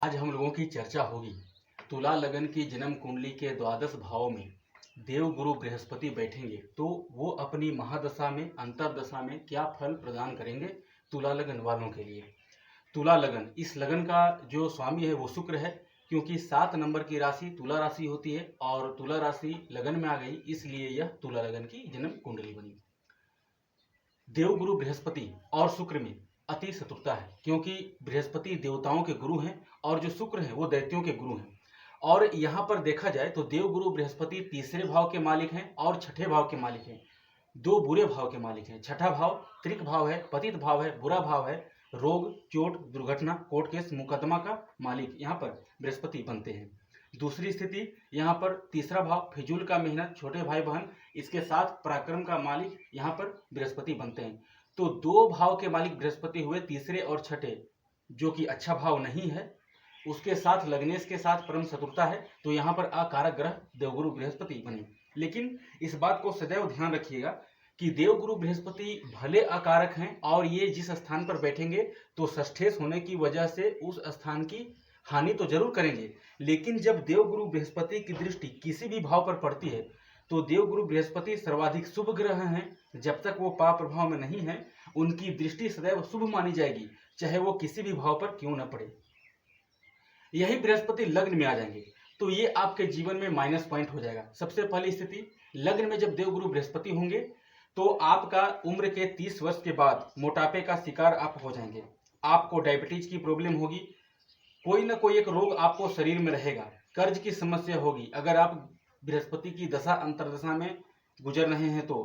आज हम लोगों की चर्चा होगी तुला लगन की जन्म कुंडली के द्वादश भाव में देव गुरु बृहस्पति बैठेंगे तो वो अपनी महादशा में अंतरदशा में क्या फल प्रदान करेंगे तुला लगन वालों के लिए। तुला लगन, इस लगन का जो स्वामी है वो शुक्र है, क्योंकि 7 नंबर की राशि तुला राशि होती है और तुला राशि लगन में आ गई, इसलिए यह तुला लगन की जन्म कुंडली बनी। देवगुरु बृहस्पति और शुक्र में अति शत्रुता है, क्योंकि बृहस्पति देवताओं के गुरु हैं और जो शुक्र हैं वो दैत्यों के गुरु हैं। और यहाँ पर देखा जाए तो देवगुरु बृहस्पति तीसरे भाव के मालिक हैं और छठे भाव के मालिक हैं। दो बुरे भाव के मालिक हैं। छठा भाव त्रिक भाव है, पतित भाव है, बुरा भाव है, रोग चोट दुर्घटना कोर्ट केस मुकदमा का मालिक यहाँ पर बृहस्पति बनते हैं। दूसरी स्थिति यहाँ पर तीसरा भाव फिजूल का मेहनत, छोटे भाई बहन, इसके साथ पराक्रम का मालिक यहाँ पर बृहस्पति बनते हैं। तो दो भाव के मालिक बृहस्पति हुए, तीसरे और छठे जो कि अच्छा भाव नहीं है, उसके साथ लग्नेश के साथ परम शत्रुता है, तो यहाँ पर अकारक ग्रह देवगुरु बृहस्पति बने। लेकिन इस बात को सदैव ध्यान रखिएगा कि देवगुरु बृहस्पति भले अकारक हैं और ये जिस स्थान पर बैठेंगे तो षष्ठेश होने की वजह से उस स्थान की हानि तो जरूर करेंगे, लेकिन जब देवगुरु बृहस्पति की दृष्टि किसी भी भाव पर पड़ती है तो देवगुरु बृहस्पति सर्वाधिक शुभ ग्रह हैं। जब तक वो पाप प्रभाव में नहीं है उनकी दृष्टि सदैव शुभ मानी जाएगी, चाहे वो किसी भी भाव पर क्यों न पड़े। यही बृहस्पति लग्न में आ जाएंगे तो ये आपके जीवन में माइनस पॉइंट हो जाएगा। सबसे पहली स्थिति, लग्न में जब देवगुरु बृहस्पति होंगे तो आपका उम्र के 30 वर्ष के बाद मोटापे का शिकार आप हो जाएंगे। आपको डायबिटीज की प्रॉब्लम होगी, कोई ना कोई एक रोग आपको शरीर में रहेगा, कर्ज की समस्या होगी। अगर आप बृहस्पति की दशा अंतरदशा में गुजर रहे हैं तो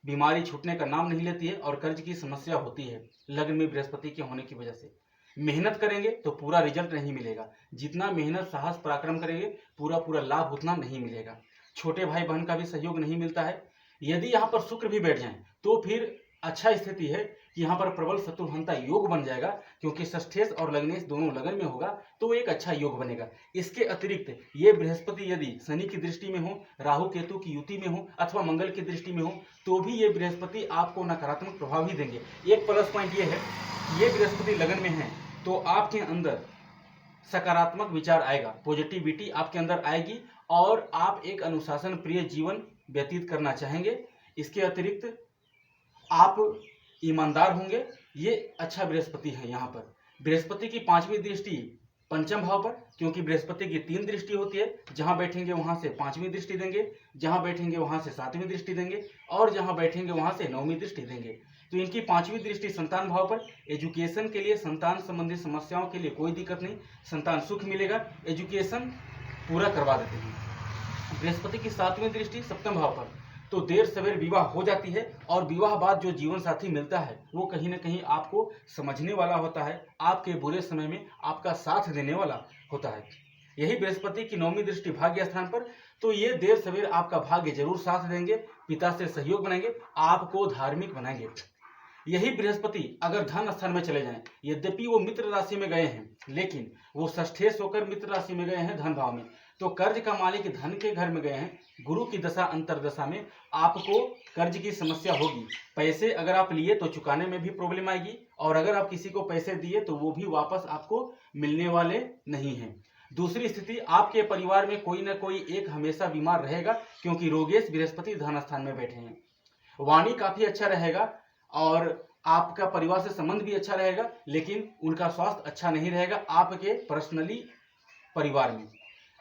बीमारी छूटने का नाम नहीं लेती है और कर्ज की समस्या होती है लग्न में बृहस्पति के होने की वजह से। मेहनत करेंगे तो पूरा रिजल्ट नहीं मिलेगा, जितना मेहनत साहस पराक्रम करेंगे पूरा लाभ उतना नहीं मिलेगा। छोटे भाई बहन का भी सहयोग नहीं मिलता है। यदि यहाँ पर शुक्र भी बैठ जाएं तो फिर अच्छा स्थिति है कि यहाँ पर प्रबल शत्रुहंता योग बन जाएगा, क्योंकि षष्ठेश और लग्नेश दोनों लगन में होगा तो एक अच्छा योग बनेगा। इसके अतिरिक्त ये बृहस्पति यदि शनि की दृष्टि में हो, राहु केतु की युति में हो अथवा मंगल की दृष्टि में हो तो भी ये बृहस्पति आपको नकारात्मक प्रभाव ही देंगे। एक प्लस पॉइंट ये है कि ये बृहस्पति लगन में है तो आपके अंदर सकारात्मक विचार आएगा, पॉजिटिविटी आपके अंदर आएगी और आप एक अनुशासन प्रिय जीवन व्यतीत करना चाहेंगे। इसके अतिरिक्त आप ईमानदार होंगे। ये अच्छा बृहस्पति है। यहाँ पर बृहस्पति की 5वीं दृष्टि पंचम भाव पर, क्योंकि बृहस्पति की 3 दृष्टि होती है, जहां बैठेंगे वहां से 5वीं दृष्टि देंगे, जहां बैठेंगे वहां से 7वीं दृष्टि देंगे और जहां बैठेंगे वहां से 9वीं दृष्टि देंगे। तो इनकी 5वीं दृष्टि संतान भाव पर, एजुकेशन के लिए, संतान संबंधी समस्याओं के लिए कोई दिक्कत नहीं, संतान सुख मिलेगा, एजुकेशन पूरा करवा देते हैं। बृहस्पति की 7वीं दृष्टि सप्तम भाव पर, तो देर सवेर विवाह हो जाती है और विवाह बाद जो जीवन साथी मिलता है वो कहीं ना कहीं आपको समझने वाला होता है, आपके बुरे समय में आपका साथ देने वाला होता है। यही बृहस्पति की 9वीं दृष्टि भाग्य स्थान पर, तो ये देर सवेर आपका भाग्य जरूर साथ देंगे, पिता से सहयोग बनाएंगे, आपको धार्मिक बनाएंगे। यही बृहस्पति अगर धन स्थान में चले जाएं, यद्यपि वो मित्र राशि में गए हैं लेकिन वो षष्ठेश होकर मित्र राशि में गए हैं धन भाव में, तो कर्ज का मालिक धन के घर में गए हैं। गुरु की दशा अंतरदशा में आपको कर्ज की समस्या होगी। पैसे अगर आप लिए तो चुकाने में भी प्रॉब्लम आएगी और अगर आप किसी को पैसे दिए तो वो भी वापस आपको मिलने वाले नहीं हैं। दूसरी स्थिति, आपके परिवार में कोई ना कोई एक हमेशा बीमार रहेगा, क्योंकि रोगेश बृहस्पति धन स्थान में बैठे हैं। वाणी काफी अच्छा रहेगा और आपका परिवार से संबंध भी अच्छा रहेगा, लेकिन उनका स्वास्थ्य अच्छा नहीं रहेगा आपके पर्सनली परिवार में।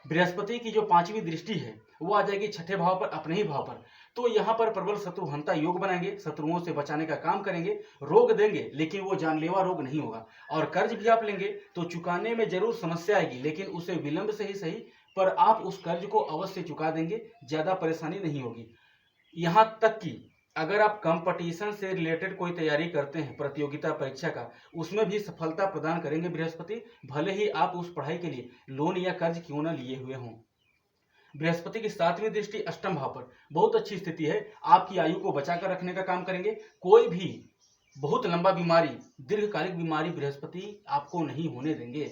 बृहस्पति की जो 5वीं दृष्टि है वो आ जाएगी छठे भाव पर, अपने ही भाव पर, तो यहाँ पर प्रबल शत्रुहंता योग बनाएंगे, शत्रुओं से बचाने का काम करेंगे, रोग देंगे लेकिन वो जानलेवा रोग नहीं होगा। और कर्ज भी आप लेंगे तो चुकाने में जरूर समस्या आएगी, लेकिन उसे विलंब से ही सही पर आप उस कर्ज को अवश्य चुका देंगे, ज्यादा परेशानी नहीं होगी। यहाँ तक कि अगर आप कंपटीशन से रिलेटेड कोई तैयारी करते हैं, प्रतियोगिता परीक्षा का, उसमें भी सफलता प्रदान करेंगे बृहस्पति, भले ही आप उस पढ़ाई के लिए लोन या कर्ज क्यों न लिए हुए हों। बृहस्पति की 7वीं दृष्टि अष्टम भाव पर, बहुत अच्छी स्थिति है, आपकी आयु को बचाकर रखने का काम करेंगे। कोई भी बहुत लंबा बीमारी, दीर्घकालिक बीमारी बृहस्पति आपको नहीं होने देंगे।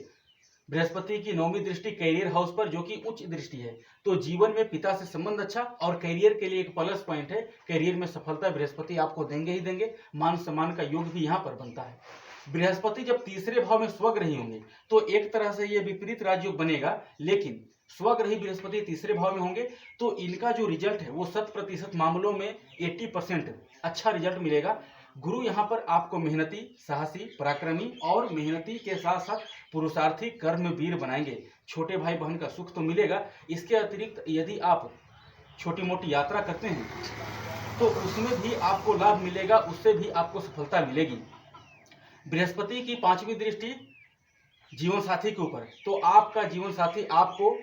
बृहस्पति की 9वीं दृष्टि कैरियर हाउस पर, जो कि उच्च दृष्टि है, तो जीवन में पिता से संबंध अच्छा और कैरियर के लिए एक प्लस पॉइंट है। कैरियर में सफलता बृहस्पति आपको देंगे ही देंगे, मान सम्मान का योग भी यहाँ पर बनता है। बृहस्पति जब तीसरे भाव में स्वग्रही होंगे तो एक तरह से ये विपरीत राजयोग बनेगा, लेकिन स्वग्रही बृहस्पति तीसरे भाव में होंगे तो इनका जो रिजल्ट है वो 100% मामलों में 80% अच्छा रिजल्ट मिलेगा। गुरु यहाँ पर आपको मेहनती, साहसी, पराक्रमी और मेहनती के साथ साथ पुरुषार्थी, कर्मवीर बनाएंगे। छोटे भाई बहन का सुख तो मिलेगा, इसके अतिरिक्त यदि आप छोटी मोटी यात्रा करते हैं तो उसमें भी आपको लाभ मिलेगा, उससे भी आपको सफलता मिलेगी। बृहस्पति की 5वीं दृष्टि जीवन साथी के ऊपर, तो आपका जीवन साथी आपको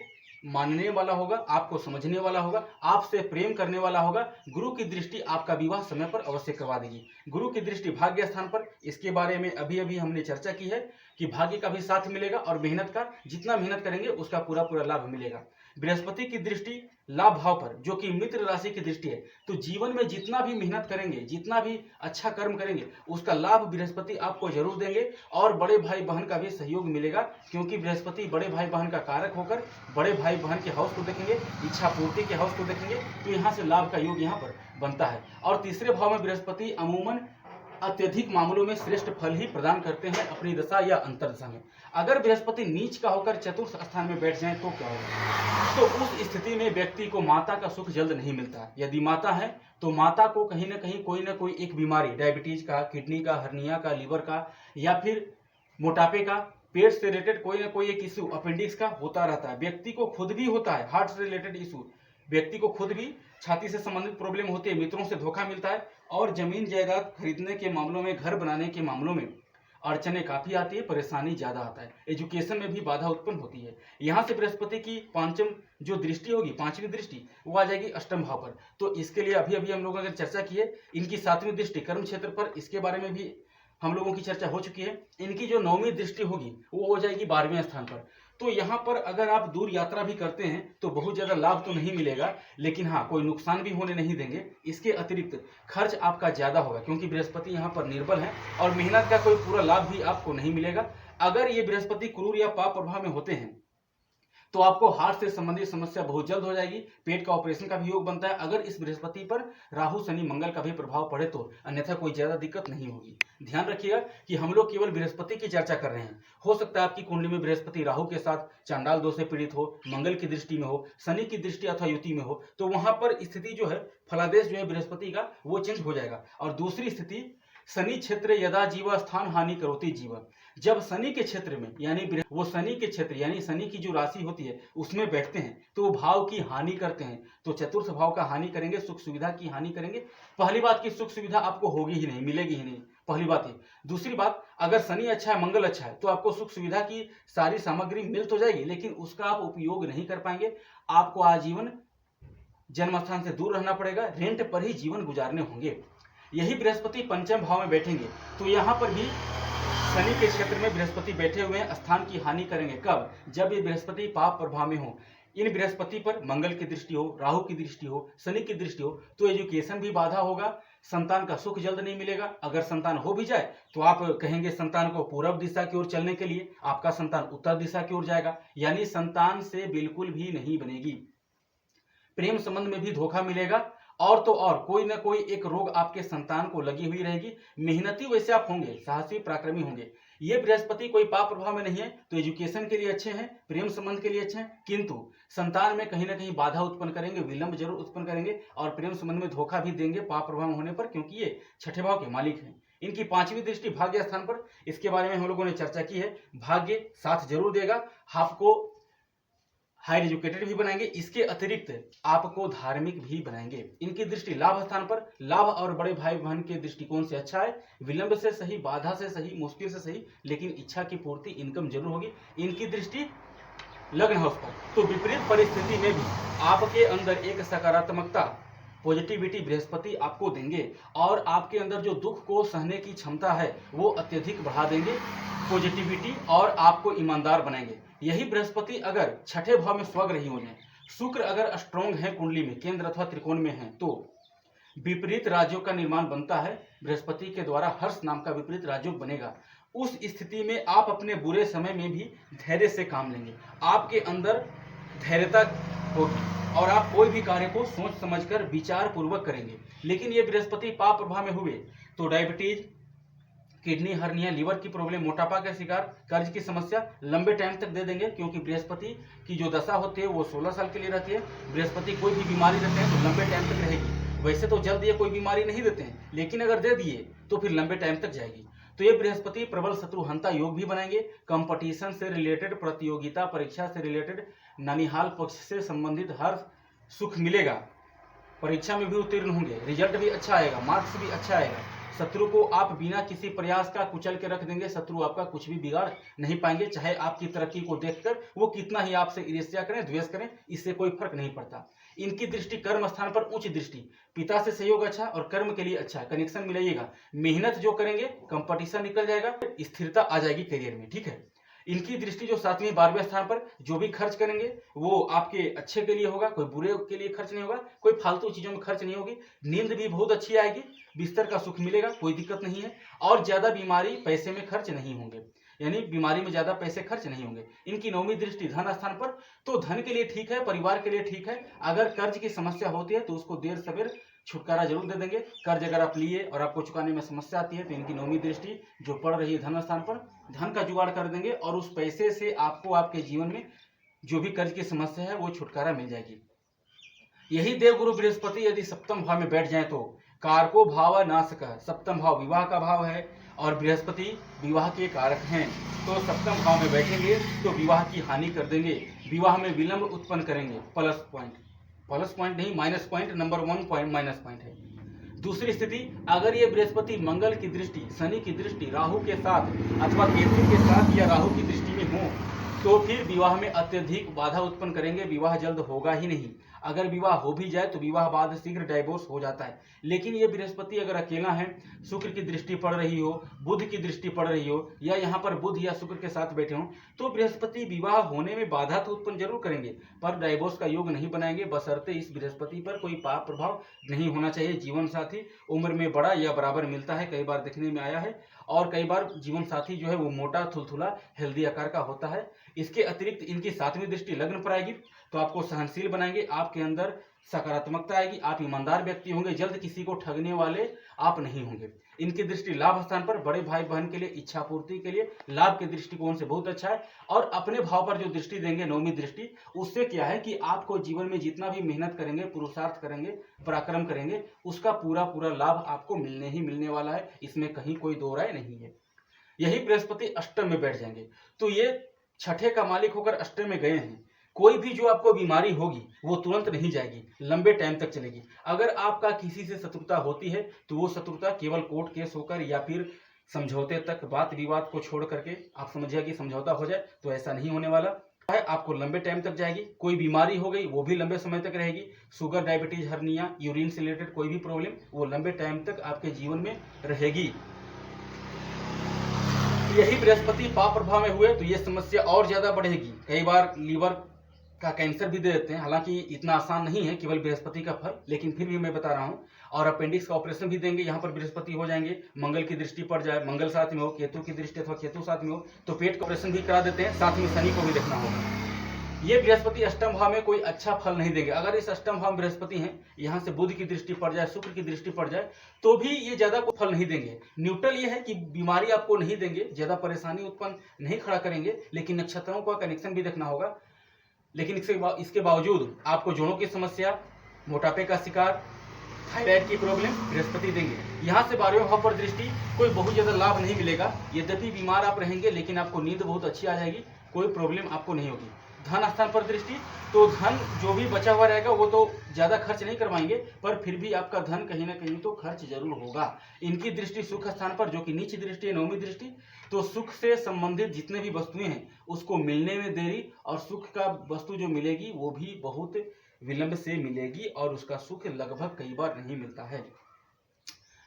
मानने वाला होगा, आपको समझने वाला होगा, आपसे प्रेम करने वाला होगा। गुरु की दृष्टि आपका विवाह समय पर अवश्य करवा देगी। गुरु की दृष्टि भाग्य स्थान पर, इसके बारे में अभी अभी हमने चर्चा की है कि भाग्य का भी साथ मिलेगा और मेहनत का, जितना मेहनत करेंगे उसका पूरा पूरा लाभ मिलेगा। बृहस्पति की दृष्टि लाभ भाव पर, जो कि मित्र राशि की दृष्टि है, तो जीवन में जितना भी मेहनत करेंगे, जितना भी अच्छा कर्म करेंगे, उसका लाभ बृहस्पति आपको जरूर देंगे और बड़े भाई बहन का भी सहयोग मिलेगा, क्योंकि बृहस्पति बड़े भाई बहन का कारक होकर बड़े भाई बहन के हाउस को देखेंगे, इच्छा पूर्ति के हाउस को देखेंगे, तो यहाँ से लाभ का योग यहाँ पर बनता है। और तीसरे भाव में बृहस्पति अमूमन अत्यधिक मामलों में श्रेष्ठ फल ही प्रदान करते हैं अपनी दशा या अंतर्दशा में। अगर बृहस्पति नीच का होकर चतुर्थ स्थान में बैठ जाए तो क्या होगा? तो उस स्थिति में व्यक्ति को माता का सुख जल्द नहीं मिलता। यदि माता है तो माता को कहीं ना कहीं कोई ना कोई एक बीमारी, डायबिटीज का, किडनी का, हर्निया का, लीवर का, या फिर मोटापे का, पेट से रिलेटेड कोई ना कोई एक इशू, अपेंडिक्स का होता रहता है। व्यक्ति को खुद भी होता है हार्ट से रिलेटेड इशू, व्यक्ति को खुद भी छाती से संबंधित प्रॉब्लम होती है, मित्रों से धोखा मिलता है और जमीन जायदाद खरीदने के मामलों में, घर बनाने के मामलों में अड़चने काफी आती है, परेशानी ज्यादा आता है, एजुकेशन में भी बाधा उत्पन्न होती है। यहाँ से बृहस्पति की पांचम जो दृष्टि होगी, 5वीं दृष्टि, वो आ जाएगी अष्टम भाव पर। तो इसके लिए अभी अभी हम लोगों ने चर्चा की है। इनकी 7वीं दृष्टि कर्म क्षेत्र पर, इसके बारे में भी हम लोगों की चर्चा हो चुकी है। इनकी जो 9वीं दृष्टि होगी वो हो जाएगी 12वें स्थान पर। तो यहाँ पर अगर आप दूर यात्रा भी करते हैं तो बहुत ज्यादा लाभ तो नहीं मिलेगा, लेकिन हाँ कोई नुकसान भी होने नहीं देंगे। इसके अतिरिक्त खर्च आपका ज्यादा होगा, क्योंकि बृहस्पति यहाँ पर निर्बल है और मेहनत का कोई पूरा लाभ भी आपको नहीं मिलेगा। अगर ये बृहस्पति क्रूर या पाप प्रभाव में होते हैं तो आपको हार्ट से संबंधित समस्या बहुत जल्द हो जाएगी, पेट का ऑपरेशन का भी योग बनता है अगर इस बृहस्पति पर राहु, शनि, मंगल का भी प्रभाव पड़े तो, अन्यथा कोई ज्यादा दिक्कत नहीं होगी। ध्यान रखिएगा कि हम लोग केवल बृहस्पति की चर्चा कर रहे हैं। हो सकता है आपकी कुंडली में बृहस्पति राहु के साथ चांडाल दोष से पीड़ित हो, मंगल की दृष्टि में हो, शनि की दृष्टि अथवा युति में हो, तो वहां पर स्थिति जो है, फलादेश जो है बृहस्पति का, वो चेंज हो जाएगा। और दूसरी स्थिति, शनि क्षेत्र यदा जीव स्थान हानि करोति जीव, जब शनि के क्षेत्र में, यानी वो शनि के क्षेत्र यानी शनि की जो राशि होती है उसमें बैठते हैं तो वो भाव की हानि करते हैं। तो चतुर्थ भाव का हानि करेंगे, सुख सुविधा की हानि करेंगे। पहली बात की सुख सुविधा आपको होगी ही नहीं, मिलेगी ही नहीं, पहली बात है। दूसरी बात, अगर शनि अच्छा है, मंगल अच्छा है, तो आपको सुख सुविधा की सारी सामग्री मिल तो जाएगी, लेकिन उसका आप उपयोग नहीं कर पाएंगे। आपको आजीवन जन्म स्थान से दूर रहना पड़ेगा, रेंट पर ही जीवन गुजारने होंगे। यही बृहस्पति पंचम भाव में बैठेंगे तो यहाँ पर भी शनि के क्षेत्र में बृहस्पति बैठे हुए हैं, स्थान की हानि करेंगे। कब? जब ये बृहस्पति पाप प्रभाव में हो। इन बृहस्पति पर मंगल की दृष्टि हो, राहु की दृष्टि हो, शनि की दृष्टि हो, तो एजुकेशन भी बाधा होगा, संतान का सुख जल्द नहीं मिलेगा। अगर संतान हो भी जाए तो आप कहेंगे संतान को पूर्व दिशा की ओर चलने के लिए, आपका संतान उत्तर दिशा की ओर जाएगा, यानी संतान से बिल्कुल भी नहीं बनेगी। प्रेम संबंध में भी धोखा मिलेगा और तो और कोई ना कोई एक रोग आपके संतान को लगी हुई रहेगी। मेहनती वैसे आप होंगे, साहसी, पराक्रमी होंगे। ये बृहस्पति कोई पाप प्रभाव में नहीं है तो एजुकेशन के लिए अच्छे हैं, प्रेम संबंध के लिए अच्छे हैं, किंतु संतान में कहीं ना कहीं बाधा उत्पन्न करेंगे, विलंब जरूर उत्पन्न करेंगे और प्रेम संबंध में धोखा भी देंगे पाप प्रभाव होने पर, क्योंकि ये छठे भाव के मालिक हैं। इनकी 5वीं दृष्टि भाग्य स्थान पर, इसके बारे में हम लोगों ने चर्चा की है। भाग्य साथ जरूर देगा, आपको हायर एजुकेटेड भी बनाएंगे, इसके अतिरिक्त आपको धार्मिक भी बनाएंगे। इनकी दृष्टि लाभ स्थान पर, लाभ और बड़े भाई बहन के दृष्टिकोण से अच्छा है। विलंब से सही, बाधा से सही, मुश्किल से सही, लेकिन इच्छा की पूर्ति, इनकम जरूर होगी। इनकी दृष्टि लग्न हाउस पर, तो विपरीत परिस्थिति में भी आपके अंदर एक सकारात्मकता, पॉजिटिविटी बृहस्पति आपको देंगे और आपके अंदर जो दुख को सहने की क्षमता है वो अत्यधिक बढ़ा देंगे, पॉजिटिविटी, और आपको ईमानदार बनाएंगे। यही बृहस्पति अगर छठे भाव में स्वग्रही हो जाए, शुक्र अगर स्ट्रॉन्ग है कुंडली में, केंद्र अथवा त्रिकोण में है, तो विपरीत राजयोग का निर्माण बनता है बृहस्पति के द्वारा। हर्ष नाम का विपरीत राजयोग बनेगा। उस स्थिति में आप अपने बुरे समय में भी धैर्य से काम लेंगे, आपके अंदर धैर्यता होगी और आप कोई भी कार्य को सोच समझकर विचार पूर्वक करेंगे। लेकिन ये बृहस्पति पाप प्रभाव में हुए तो डायबिटीज, किडनी हर्निया, लीवर की प्रॉब्लम, मोटापा का शिकार, कर्ज की समस्या लंबे टाइम तक दे देंगे, क्योंकि बृहस्पति की जो दशा होती है वो 16 साल के लिए रहती है। बृहस्पति कोई भी बीमारी देते हैं तो लंबे टाइम तक रहेगी। वैसे तो जल्द ये कोई बीमारी नहीं देते हैं, लेकिन अगर दे दिए तो फिर लंबे टाइम तक जाएगी। तो ये बृहस्पति प्रबल शत्रुहंता योग भी बनाएंगे। कंपटीशन से रिलेटेड, प्रतियोगिता परीक्षा से रिलेटेड, ननिहाल पक्ष से संबंधित हर सुख मिलेगा। परीक्षा में भी उत्तीर्ण होंगे, रिजल्ट भी अच्छा आएगा, मार्क्स भी अच्छा आएगा। शत्रु को आप बिना किसी प्रयास का कुचल के रख देंगे। शत्रु आपका कुछ भी बिगाड़ नहीं पाएंगे, चाहे आपकी तरक्की को देखकर वो कितना ही आपसे ईर्ष्या करें, द्वेष करें, इससे कोई फर्क नहीं पड़ता। इनकी दृष्टि कर्म स्थान पर उच्च दृष्टि, पिता से सहयोग अच्छा और कर्म के लिए अच्छा कनेक्शन मिलाइएगा। मेहनत जो करेंगे, कंपटीशन निकल जाएगा, स्थिरता आ जाएगी करियर में, ठीक है। इनकी दृष्टि जो 7वें 12वें स्थान पर, जो भी खर्च करेंगे वो आपके अच्छे के लिए होगा, कोई बुरे के लिए खर्च नहीं होगा, कोई फालतू चीजों में खर्च नहीं होगी। नींद भी बहुत अच्छी आएगी, बिस्तर का सुख मिलेगा, कोई दिक्कत नहीं है। और ज्यादा बीमारी पैसे में खर्च नहीं होंगे, यानी बीमारी में ज्यादा पैसे खर्च नहीं होंगे। इनकी 9वीं दृष्टि धन स्थान पर, तो धन के लिए ठीक है, परिवार के लिए ठीक है। अगर कर्ज की समस्या होती है तो उसको देर सवेर छुटकारा जरूर दे देंगे। कर्ज अगर आप लिए और आपको चुकाने में समस्या आती है तो इनकी 9वीं दृष्टि जो पड़ रही है धन स्थान पर, धन का जुगाड़ कर देंगे और उस पैसे से आपको आपके जीवन में जो भी कर्ज की समस्या है वो छुटकारा मिल जाएगी। यही देवगुरु बृहस्पति यदि सप्तम भाव में बैठ जाए तो कारको भाव नाशक, सप्तम भाव विवाह का भाव है और बृहस्पति विवाह के कारक हैं, तो सप्तम भाव में बैठेंगे तो विवाह की हानि कर देंगे, विवाह में विलंब उत्पन्न करेंगे। प्लस पॉइंट नहीं, minus point, number 1 point minus point है। दूसरी स्थिति, अगर ये बृहस्पति मंगल की दृष्टि, शनि की दृष्टि, राहु के साथ अथवा केतु के साथ या राहु की दृष्टि में हो तो फिर विवाह में अत्यधिक बाधा उत्पन्न करेंगे, विवाह जल्द होगा ही नहीं। अगर विवाह हो भी जाए तो विवाह बाद शीघ्र डाइवोर्स हो जाता है। लेकिन ये बृहस्पति अगर अकेला है, शुक्र की दृष्टि पड़ रही हो, बुध की दृष्टि पड़ रही हो, या यहाँ पर बुध या शुक्र के साथ बैठे हो, तो बृहस्पति विवाह होने में बाधा तो उत्पन्न जरूर करेंगे पर डाइवोर्स का योग नहीं बनाएंगे, बशर्ते इस बृहस्पति पर कोई पाप प्रभाव नहीं होना चाहिए। जीवन साथी उम्र में बड़ा या बराबर मिलता है, कई बार देखने में आया है, और कई बार जीवन साथी जो है वो मोटा, थुलथुला, हेल्दी आकार का होता है। इसके अतिरिक्त इनकी 7वीं दृष्टि लग्न पर आएगी तो आपको सहनशील बनाएंगे, आपके अंदर सकारात्मकता आएगी, आप ईमानदार व्यक्ति होंगे, जल्द किसी को ठगने वाले आप नहीं होंगे। इनकी दृष्टि लाभ स्थान पर, बड़े भाई बहन के लिए, इच्छा पूर्ति के लिए लाभ के दृष्टिकोण से बहुत अच्छा है। और अपने भाव पर जो दृष्टि देंगे 9वीं दृष्टि, उससे क्या है कि आपको जीवन में जितना भी मेहनत करेंगे, पुरुषार्थ करेंगे, पराक्रम करेंगे, उसका पूरा पूरा लाभ आपको मिलने ही मिलने वाला है, इसमें कहीं कोई दो राय नहीं है। यही बृहस्पति अष्टम में बैठ जाएंगे तो ये छठे का मालिक होकर अष्टम में गए हैं। कोई भी जो आपको बीमारी होगी वो तुरंत नहीं जाएगी, लंबे टाइम तक चलेगी। अगर आपका किसी से शत्रुता होती है तो वो शत्रुता केवल कोर्ट केस होकर या फिर समझौते तक, बात विवाद को छोड़ करके आप समझिए कि समझौता हो जाए, तो ऐसा नहीं होने वाला है। आपको लंबे टाइम तक जाएगी। कोई बीमारी हो गई वो भी लंबे समय तक रहेगी, शुगर, डायबिटीज, हर्निया, यूरिन से रिलेटेड कोई भी प्रॉब्लम वो लंबे टाइम तक आपके जीवन में रहेगी। यही बृहस्पति पाप प्रभाव में हुए तो ये समस्या और ज्यादा बढ़ेगी। कई बार लीवर का कैंसर भी दे देते हैं, हालांकि इतना आसान नहीं है केवल बृहस्पति का फल, लेकिन फिर भी मैं बता रहा हूँ। और अपेंडिक्स का ऑपरेशन भी देंगे, यहाँ पर बृहस्पति हो जाएंगे, मंगल की दृष्टि पड़ जाए, मंगल साथ में हो, केतु की दृष्टि अथवा केतु साथ में हो तो पेट का ऑपरेशन भी करा देते हैं, साथ में शनि को भी देखना होगा। ये बृहस्पति अष्टम भाव में कोई अच्छा फल नहीं देंगे। अगर इस अष्टम भाव में बृहस्पति हैं, यहाँ से बुध की दृष्टि पड़ जाए, शुक्र की दृष्टि पड़ जाए तो भी ये ज्यादा कोई फल नहीं देंगे। न्यूट्रल ये है कि बीमारी आपको नहीं देंगे, ज्यादा परेशानी उत्पन्न नहीं खड़ा करेंगे, लेकिन नक्षत्रों का कनेक्शन भी देखना होगा। लेकिन इसके बावजूद आपको जोड़ों की समस्या, मोटापे का शिकार, थायराइड की प्रॉब्लम बृहस्पति देंगे। यहाँ से 12वें भाव पर दृष्टि, कोई बहुत ज्यादा लाभ नहीं मिलेगा। यद्यपि बीमार आप रहेंगे लेकिन आपको नींद बहुत अच्छी आ जाएगी, कोई प्रॉब्लम आपको नहीं होगी। धन स्थान पर दृष्टि, तो धन जो भी बचा हुआ रहेगा वो तो ज्यादा खर्च नहीं करवाएंगे, पर फिर भी आपका धन कहीं ना कहीं तो खर्च जरूर होगा। इनकी दृष्टि सुख स्थान पर, जो कि नीच दृष्टि है, 9वीं दृष्टि, तो सुख से संबंधित जितने भी वस्तुएं हैं उसको मिलने में देरी, और सुख का वस्तु जो मिलेगी वो भी बहुत विलंब से मिलेगी और उसका सुख लगभग कई बार नहीं मिलता है।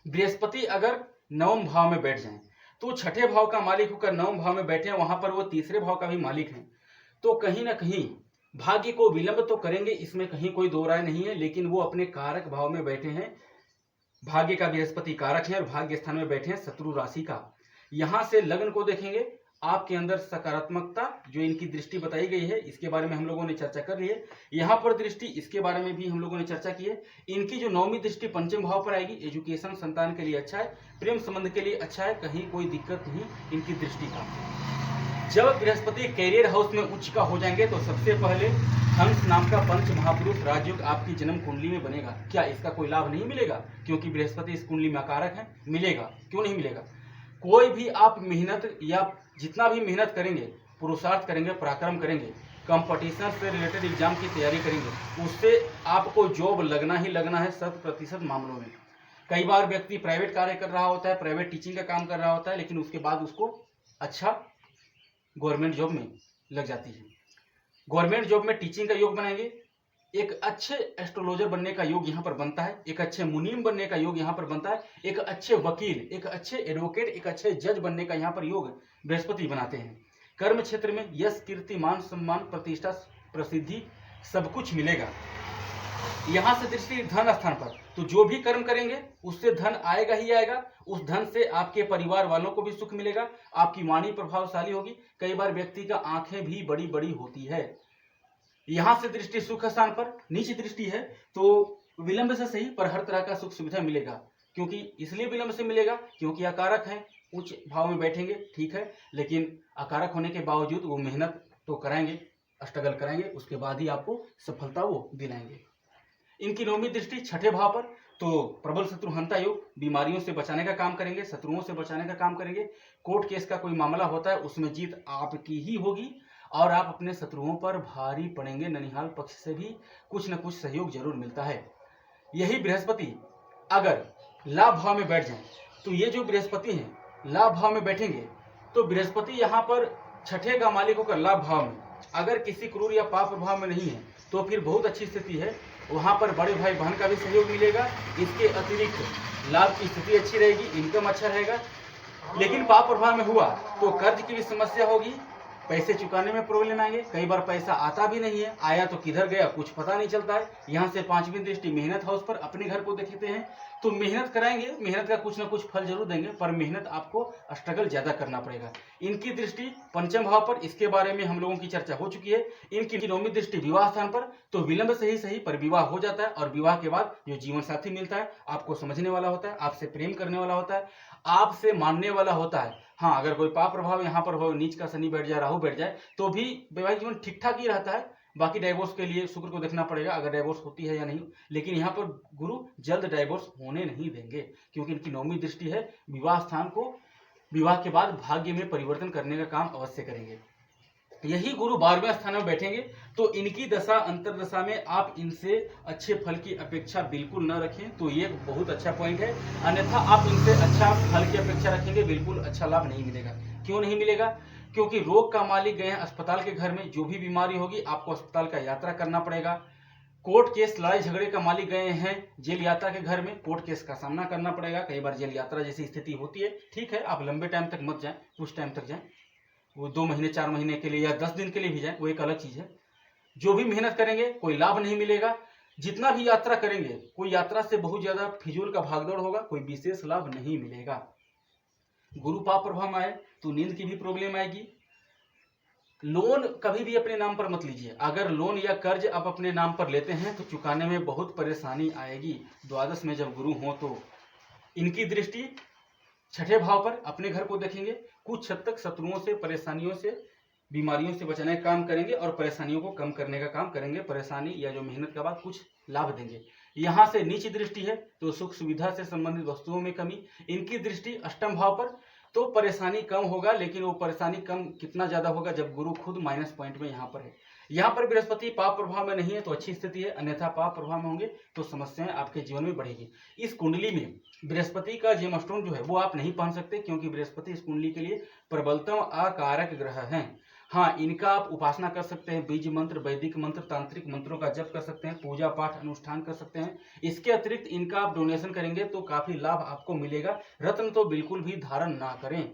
बृहस्पति अगर 9वें भाव में बैठ जाएं तो छठे भाव का मालिक होकर 9वें भाव में बैठे हैं, वहां पर वो तीसरे भाव का भी मालिक है, तो कहीं ना कहीं भाग्य को विलंब तो करेंगे, इसमें कहीं कोई दो राय नहीं है। लेकिन वो अपने कारक भाव में बैठे हैं, भाग्य का बृहस्पति कारक है और भाग्य स्थान में बैठे हैं शत्रु राशि का। यहां से लग्न को देखेंगे, आपके अंदर सकारात्मकता, जो इनकी दृष्टि बताई गई है इसके बारे में हम लोगों ने चर्चा कर ली है। यहाँ पर दृष्टि, इसके बारे में भी हम लोगों ने चर्चा की है। इनकी जो नौवीं दृष्टि पंचम भाव पर आएगी, एजुकेशन संतान के लिए अच्छा है, प्रेम संबंध के लिए अच्छा है, कहीं कोई दिक्कत नहीं इनकी दृष्टि का। जब बृहस्पति कैरियर हाउस में उच्च का हो जाएंगे तो सबसे पहले हंस नाम का पंच महापुरुष राजयोग आपकी जन्म कुंडली में बनेगा। क्या इसका कोई लाभ नहीं मिलेगा? क्योंकि बृहस्पति इस कुंडली में अकारक है, मिलेगा। क्यों नहीं मिलेगा? कोई भी आप मेहनत या जितना भी मेहनत करेंगे, पुरुषार्थ करेंगे, पराक्रम करेंगे, कंपटीशन से रिलेटेड एग्जाम की तैयारी करेंगे, उससे आपको जॉब लगना ही लगना है 100% मामलों में। कई बार व्यक्ति प्राइवेट कार्य कर रहा होता है, प्राइवेट टीचिंग का काम कर रहा होता है, लेकिन उसके बाद उसको अच्छा गवर्नमेंट जॉब में लग जाती है। गवर्नमेंट जॉब में टीचिंग का योग बनाएंगे, एक अच्छे एस्ट्रोलॉजर बनने का योग यहाँ पर बनता है, एक अच्छे मुनीम बनने का योग यहाँ पर बनता है, एक अच्छे वकील, एक अच्छे एडवोकेट, एक अच्छे जज बनने का यहाँ पर योग बृहस्पति बनाते हैं। कर्म क्षेत्र में यश, कीर्ति, मान, सम्मान, प्रतिष्ठा, प्रसिद्धि सब कुछ मिलेगा। यहाँ से दृष्टि धन स्थान पर, तो जो भी कर्म करेंगे उससे धन आएगा ही आएगा। उस धन से आपके परिवार वालों को भी सुख मिलेगा, आपकी वाणी प्रभावशाली होगी। कई बार व्यक्ति का आंखें भी बड़ी बड़ी होती है। यहाँ से दृष्टि सुख स्थान पर, नीच दृष्टि है तो विलंब से सही पर हर तरह का सुख सुविधा मिलेगा। क्योंकि इसलिए विलंब से मिलेगा क्योंकि अकारक है, उच्च भाव में बैठेंगे, ठीक है, लेकिन अकारक होने के बावजूद वो मेहनत तो कराएंगे, स्ट्रगल कराएंगे, उसके बाद ही आपको सफलता वो दिलाएंगे। इनकी नौवीं दृष्टि छठे भाव पर, तो प्रबल शत्रुहंता योग, बीमारियों से बचाने का काम करेंगे, शत्रुओं से बचाने का काम करेंगे। कोर्ट केस का कोई मामला होता है उसमें जीत आपकी ही होगी और आप अपने शत्रुओं पर भारी पड़ेंगे। ननिहाल पक्ष से भी कुछ न कुछ सहयोग जरूर मिलता है। यही बृहस्पति अगर लाभ भाव में बैठ जाए, तो ये जो बृहस्पति हैं लाभ भाव में बैठेंगे, तो बृहस्पति यहाँ पर छठे का मालिक होकर लाभ भाव में, अगर किसी क्रूर या पाप भाव में नहीं है तो फिर बहुत अच्छी स्थिति है। वहाँ पर बड़े भाई बहन का भी सहयोग मिलेगा। इसके अतिरिक्त लाभ की स्थिति अच्छी रहेगी, इनकम अच्छा रहेगा। लेकिन पाप प्रभाव में हुआ तो कर्ज की भी समस्या होगी, पैसे चुकाने में प्रॉब्लम आएंगे। कई बार पैसा आता भी नहीं है, आया तो किधर गया कुछ पता नहीं चलता है। यहाँ से पांचवी दृष्टि मेहनत हाउस पर अपने घर को देखते हैं, तो मेहनत कराएंगे, मेहनत का कुछ ना कुछ फल जरूर देंगे, पर मेहनत आपको स्ट्रगल ज्यादा करना पड़ेगा। इनकी दृष्टि पंचम भाव पर, इसके बारे में हम लोगों की चर्चा हो चुकी है। इनकी नौवीं दृष्टि विवाह स्थान पर, तो विलंब से ही सही पर विवाह हो जाता है और विवाह के बाद जो जीवन साथी मिलता है आपको समझने वाला होता है, आपसे प्रेम करने वाला होता है, आपसे मानने वाला होता है। हाँ, अगर कोई पाप प्रभाव यहाँ पर हो, नीच का शनि बैठ जाए, राहु बैठ जाए, तो भी वैवाहिक जीवन ठीक ठाक ही रहता है। बाकी डाइवोर्स के लिए शुक्र को देखना पड़ेगा अगर डाइवोर्स होती है या नहीं, लेकिन यहाँ पर गुरु जल्द डाइवोर्स होने नहीं देंगे क्योंकि इनकी नौवीं दृष्टि है। विवाह स्थान को विवाह के बाद भाग्य में परिवर्तन करने का काम अवश्य करेंगे। यही गुरु 12वें स्थान में बैठेंगे, तो इनकी दशा अंतरदशा में आप इनसे अच्छे फल की अपेक्षा बिल्कुल न रखें, तो ये बहुत अच्छा पॉइंट है। अन्यथा आप इनसे अच्छा फल की अपेक्षा रखेंगे, बिल्कुल अच्छा लाभ नहीं मिलेगा। क्यों नहीं मिलेगा? क्योंकि रोग का मालिक गए हैं अस्पताल के घर में, जो भी बीमारी होगी आपको अस्पताल का यात्रा करना पड़ेगा। कोर्ट केस लड़ाई झगड़े का मालिक गए हैं जेल यात्रा के घर में, कोर्ट केस का सामना करना पड़ेगा। कई बार जेल यात्रा जैसी स्थिति होती है, ठीक है, आप लंबे टाइम तक मत जाएं, कुछ टाइम तक जाएं, वो 2 महीने 4 महीने के लिए या 10 दिन के लिए भी जाए, वो एक अलग चीज है। जो भी मेहनत करेंगे कोई लाभ नहीं मिलेगा। जितना भी यात्रा करेंगे कोई यात्रा से बहुत ज्यादा फिजूल का भागदौड़ होगा, कोई विशेष लाभ नहीं मिलेगा। गुरु पाप प्रभाव में आए तो नींद की भी प्रॉब्लम आएगी। लोन कभी भी अपने नाम पर मत लीजिए। अगर लोन या कर्ज आप अपने नाम पर लेते हैं तो चुकाने में बहुत परेशानी आएगी। द्वादश में जब गुरु हो तो इनकी दृष्टि छठे भाव पर अपने घर को देखेंगे। कुछ हद तक शत्रुओं से, परेशानियों से, बीमारियों से बचाने का काम करेंगे और परेशानियों को कम करने का काम करेंगे। परेशानी या जो मेहनत के बाद कुछ लाभ देंगे। यहाँ से नीच दृष्टि है तो सुख सुविधा से संबंधित वस्तुओं में कमी। इनकी दृष्टि अष्टम भाव पर, तो परेशानी कम होगा, लेकिन वो परेशानी कम कितना ज्यादा होगा जब गुरु खुद माइनस पॉइंट में यहाँ पर है। यहाँ पर बृहस्पति पाप प्रभाव में नहीं है तो अच्छी स्थिति है, अन्यथा पाप प्रभाव में होंगे तो समस्याएं आपके जीवन में बढ़ेगी। इस कुंडली में बृहस्पति का जेमस्टोन जो है वो आप नहीं पहन सकते, क्योंकि बृहस्पति इस कुंडली के लिए प्रबलतम अकारक ग्रह हैं। हाँ, इनका आप उपासना कर सकते हैं, बीज मंत्र, वैदिक मंत्र, तांत्रिक मंत्रों का जप कर सकते हैं, पूजा पाठ अनुष्ठान कर सकते हैं। इसके अतिरिक्त इनका आप डोनेशन करेंगे तो काफी लाभ आपको मिलेगा। रत्न तो बिल्कुल भी धारण ना करें।